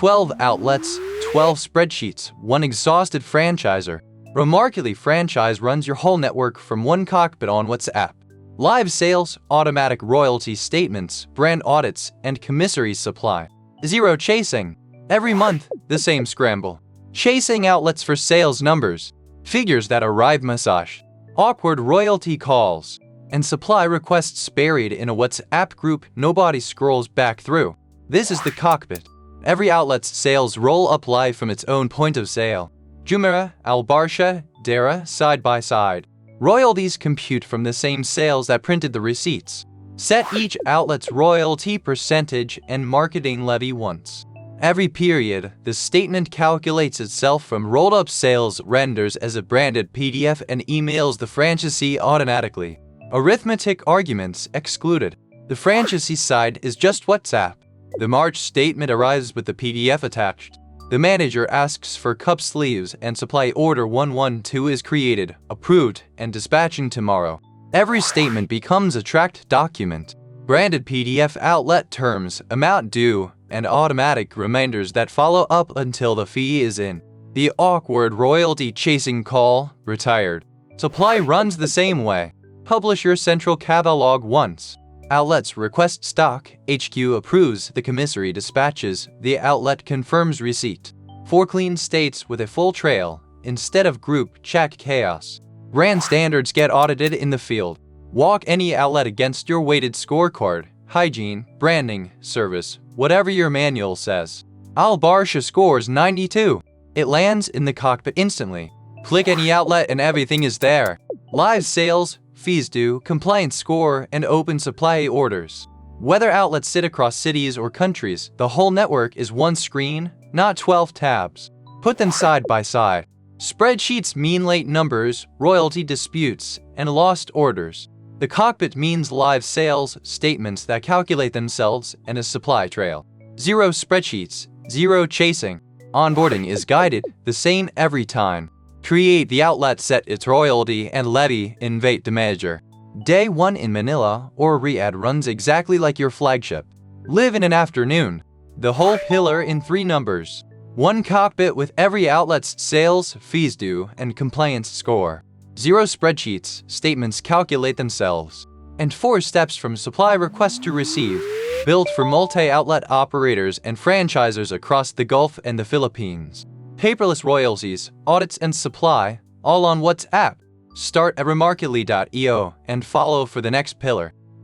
12 outlets, 12 spreadsheets, 1 exhausted franchisor. Remarketly franchise runs your whole network from one cockpit on WhatsApp. Live sales, automatic royalty statements, brand audits, and commissary supply. Zero chasing. Every month, the same scramble. Chasing outlets for sales numbers, figures that arrive massaged, awkward royalty calls, and supply requests buried in a WhatsApp group nobody scrolls back through. This is the cockpit. Every outlet's sales roll up live from its own point of sale. Jumeirah, Al Barsha, Dara, side by side. Royalties compute from the same sales that printed the receipts. Set each outlet's royalty percentage and marketing levy once. Every period, the statement calculates itself from rolled-up sales, renders as a branded PDF, and emails the franchisee automatically. Arithmetic arguments excluded. The franchisee side is just WhatsApp. The March statement arrives with the PDF attached. The manager asks for cup sleeves and supply order 112 is created, approved, and dispatching tomorrow. Every statement becomes a tracked document. Branded PDF outlet terms, amount due, and automatic reminders that follow up until the fee is in. The awkward royalty chasing call, retired. Supply runs the same way. Publish your central catalog once. Outlets request stock, HQ approves, the commissary dispatches, the outlet confirms receipt. 4 clean states with a full trail, instead of group chat chaos. Brand standards get audited in the field. Walk any outlet against your weighted scorecard, hygiene, branding, service, whatever your manual says. Al Barsha scores 92. It lands in the cockpit instantly. Click any outlet and everything is there. Live sales, fees due, compliance score, and open supply orders. Whether outlets sit across cities or countries, the whole network is one screen, not 12 tabs. Put them side by side. Spreadsheets mean late numbers, royalty disputes, and lost orders. The cockpit means live sales, statements that calculate themselves, and a supply trail. Zero spreadsheets, zero chasing. Onboarding is guided, the same every time. Create the outlet, set its royalty and levy, invite the manager. Day 1 in Manila or Riyadh runs exactly like your flagship. Live in an afternoon. The whole pillar in 3 numbers. One cockpit with every outlet's sales, fees due, and compliance score. Zero spreadsheets, statements calculate themselves. And 4 steps from supply request to receive. Built for multi-outlet operators and franchisors across the Gulf and the Philippines. Paperless royalties, audits, and supply, all on WhatsApp. Start at remarketly.io and follow for the next pillar.